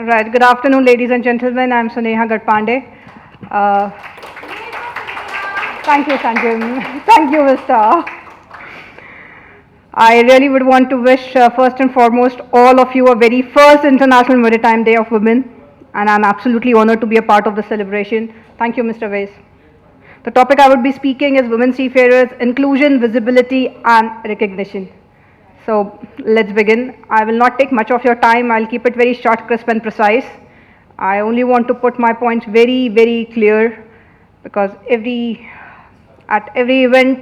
Right. Good afternoon, ladies and gentlemen. I'm Suneha Gadpande. Uh, Thank you, Sanjay. Thank you, Mr. I really would want to wish, first and foremost, all of you a very first International Maritime Day of Women, and I'm absolutely honored to be a part of the celebration. Thank you, Mr. Weiss. The topic I would be speaking is women seafarers, inclusion, visibility, and recognition. So let's begin. I will not take much of your time. I'll keep it very short, crisp, and precise. I only want to put my points very, very clear because at every event,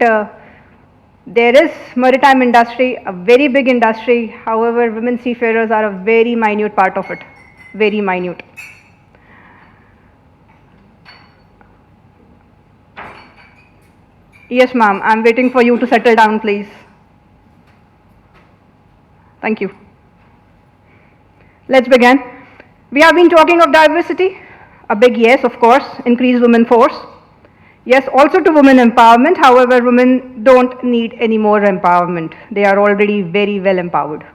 there is maritime industry, a very big industry. However, women seafarers are a very minute part of it, very minute. Yes, ma'am, I'm waiting for you to settle down, please. Thank you. Let's begin. We have been talking of diversity. A big yes, of course, increase women force. Yes, also to women empowerment. However, women don't need any more empowerment. They are already very well empowered,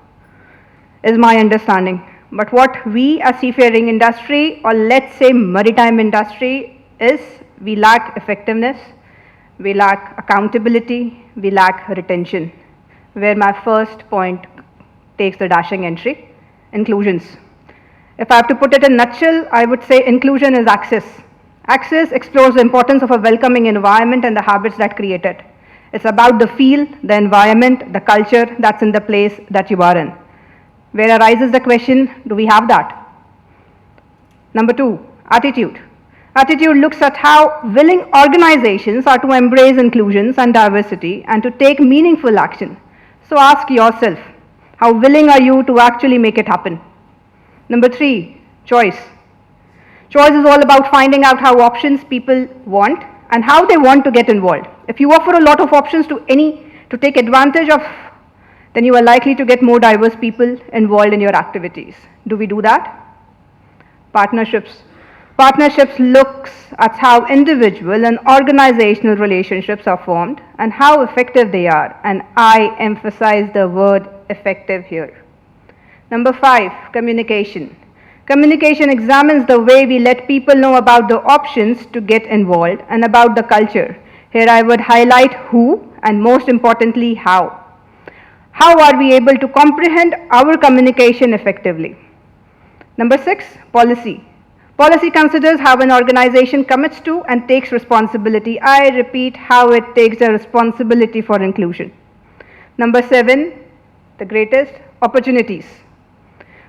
is my understanding. But what we as seafaring industry, or let's say maritime industry, is we lack effectiveness, we lack accountability, we lack retention, where my first point takes the dashing entry, inclusions. If I have to put it in a nutshell, I would say inclusion is access. Access explores the importance of a welcoming environment and the habits that create it. It's about the feel, the environment, the culture that's in the place that you are in. Where arises the question, do we have that? Number two, attitude. Attitude looks at how willing organizations are to embrace inclusions and diversity and to take meaningful action. So ask yourself, how willing are you to actually make it happen? Number three, choice. Choice is all about finding out how options people want and how they want to get involved. If you offer a lot of options to take advantage of, then you are likely to get more diverse people involved in your activities. Do we do that? Partnerships. Partnerships looks at how individual and organizational relationships are formed and how effective they are. And I emphasize the word effective here. Number five, communication. Communication examines the way we let people know about the options to get involved and about the culture. Here I would highlight who and most importantly how. How are we able to comprehend our communication effectively? Number six, policy. Policy considers how an organization commits to and takes responsibility. I repeat, how it takes the responsibility for inclusion. Number seven, the greatest, opportunities.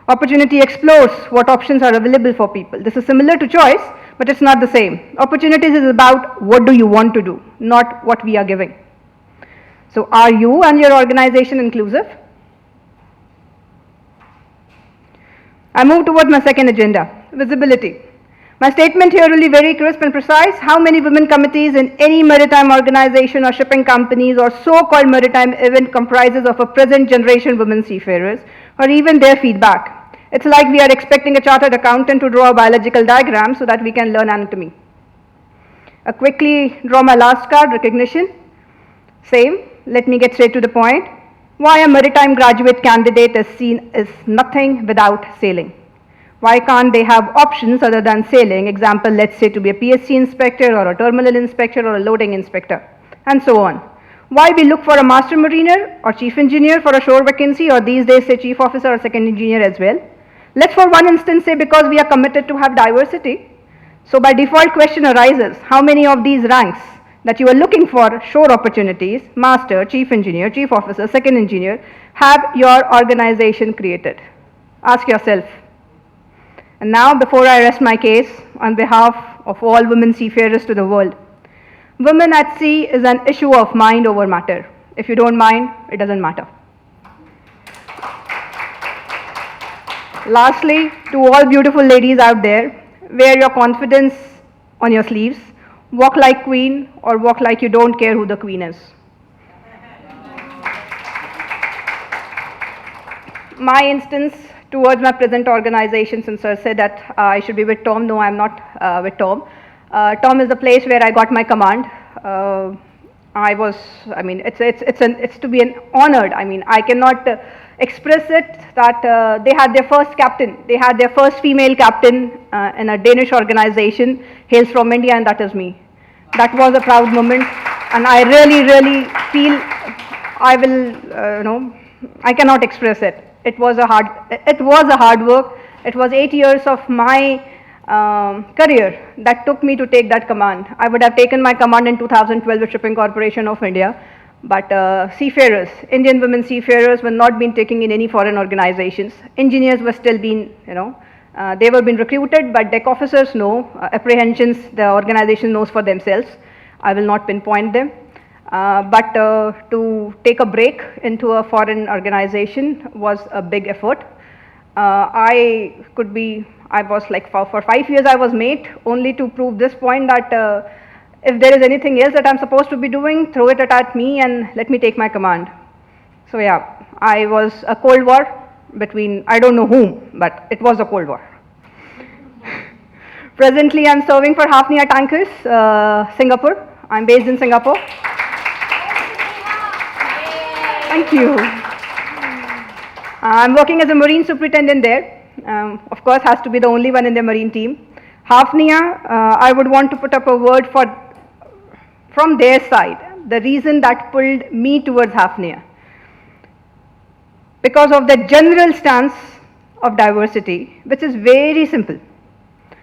Opportunity explores what options are available for people. This is similar to choice, but it's not the same. Opportunities is about what do you want to do, not what we are giving. So are you and your organization inclusive? I move towards my second agenda, visibility. My statement here will be very crisp and precise. How many women committees in any maritime organization or shipping companies or so-called maritime event comprises of a present generation women seafarers, or even their feedback? It's like we are expecting a chartered accountant to draw a biological diagram so that we can learn anatomy. I quickly draw my last card, recognition. Same, let me get straight to the point. Why a maritime graduate candidate is seen as nothing without sailing? Why can't they have options other than sailing? Example, let's say to be a PSC inspector or a terminal inspector or a loading inspector, and so on. Why we look for a master mariner or chief engineer for a shore vacancy, or these days say chief officer or second engineer as well? Let's for one instance say because we are committed to have diversity. So by default question arises, how many of these ranks that you are looking for shore opportunities, master, chief engineer, chief officer, second engineer, have your organization created? Ask yourself. And now before I rest my case on behalf of all women seafarers to the world, women at sea is an issue of mind over matter. If you don't mind, it doesn't matter. Lastly, to all beautiful ladies out there, wear your confidence on your sleeves. Walk like queen or walk like you don't care who the queen is. My instance towards my present organization, since I said that I should be with Tom. No, I'm not with Tom. Tom is the place where I got my command. It's to be an honored. I cannot express it that they had their first captain. They had their first female captain in a Danish organization, hails from India, and that is me. That was a proud moment, and I really, really feel I will, I cannot express it. It was a hard work. It was 8 years of my career that took me to take that command. I would have taken my command in 2012 with Shipping Corporation of India, but seafarers, Indian women seafarers were not being taken in any foreign organizations. Engineers were still being, they were being recruited, but deck officers know, apprehensions the organization knows for themselves. I will not pinpoint them. But to take a break into a foreign organization was a big effort. I was like, for 5 years I was mate, only to prove this point that if there is anything else that I'm supposed to be doing, throw it at me and let me take my command. So yeah, I was a Cold War between, I don't know whom, but it was a Cold War. Presently I'm serving for Hafnia Tankers, Singapore. I'm based in Singapore. Thank you. I'm working as a marine superintendent there. Of course, has to be the only one in the marine team. Hafnia, I would want to put up a word from their side, the reason that pulled me towards Hafnia. Because of the general stance of diversity, which is very simple.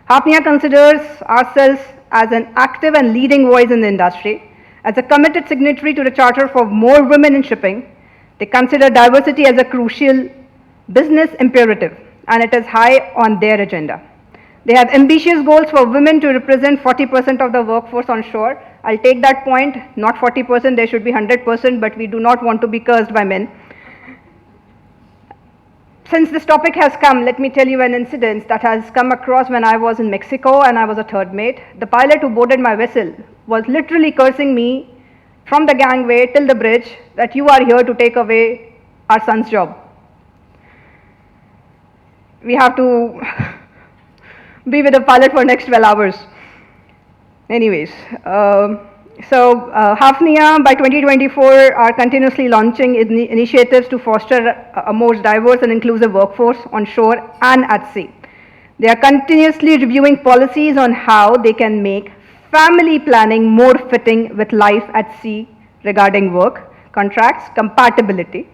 Hafnia considers ourselves as an active and leading voice in the industry. As a committed signatory to the Charter for More Women in Shipping, they consider diversity as a crucial business imperative, and it is high on their agenda. They have ambitious goals for women to represent 40% of the workforce on shore. I'll take that point, not 40%, there should be 100%, but we do not want to be cursed by men. Since this topic has come, let me tell you an incident that has come across when I was in Mexico and I was a third mate. The pilot who boarded my vessel was literally cursing me from the gangway till the bridge that you are here to take away our son's job. We have to be with the pilot for next 12 hours. Anyways, Hafnia by 2024 are continuously launching initiatives to foster a more diverse and inclusive workforce on shore and at sea. They are continuously reviewing policies on how they can make family planning more fitting with life at sea regarding work, contracts, compatibility.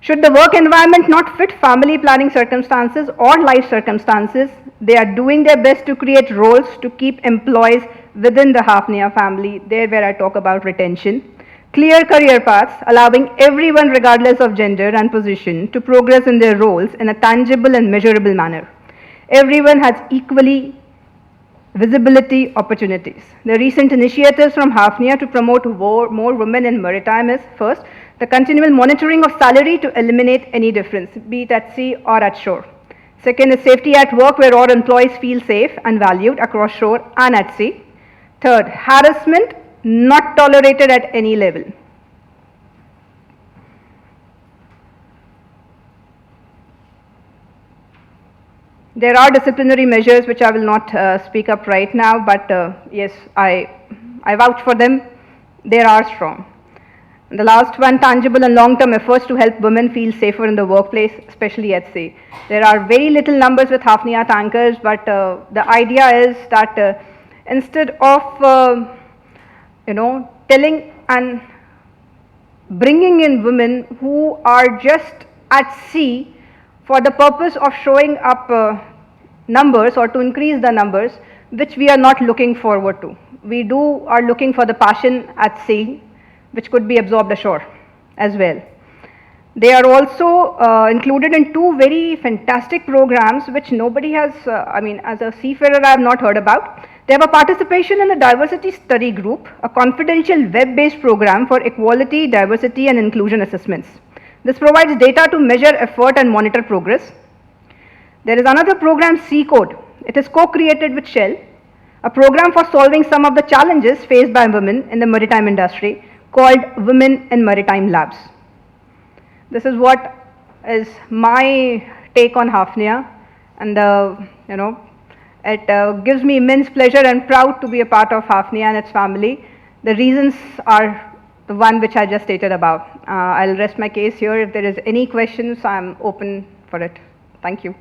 Should the work environment not fit family planning circumstances or life circumstances, they are doing their best to create roles to keep employees within the Hafnia family, there where I talk about retention. Clear career paths, allowing everyone regardless of gender and position to progress in their roles in a tangible and measurable manner. Everyone has equally visibility opportunities. The recent initiatives from Hafnia to promote more women in maritime is, first, the continual monitoring of salary to eliminate any difference, be it at sea or at shore. Second is safety at work, where all employees feel safe and valued across shore and at sea. Third, harassment not tolerated at any level. There are disciplinary measures which I will not speak up right now, but yes, I vouch for them. They are strong. And the last one, tangible and long-term efforts to help women feel safer in the workplace, especially at sea. There are very little numbers with Hafnia tankers, but the idea is that instead of telling and bringing in women who are just at sea for the purpose of showing up numbers or to increase the numbers, which we are not looking forward to. We are looking for the passion at sea, which could be absorbed ashore as well. They are also included in two very fantastic programs which nobody has, as a seafarer I have not heard about. They have a participation in the Diversity Study Group, a confidential web-based program for equality, diversity and inclusion assessments. This provides data to measure effort and monitor progress. There is another program, C Code. It is co-created with Shell, a program for solving some of the challenges faced by women in the maritime industry called Women in Maritime Labs. This is what is my take on Hafnia, and it gives me immense pleasure and proud to be a part of Hafnia and its family. The reasons are the one which I just stated above. I'll rest my case here. If there is any questions, I'm open for it. Thank you.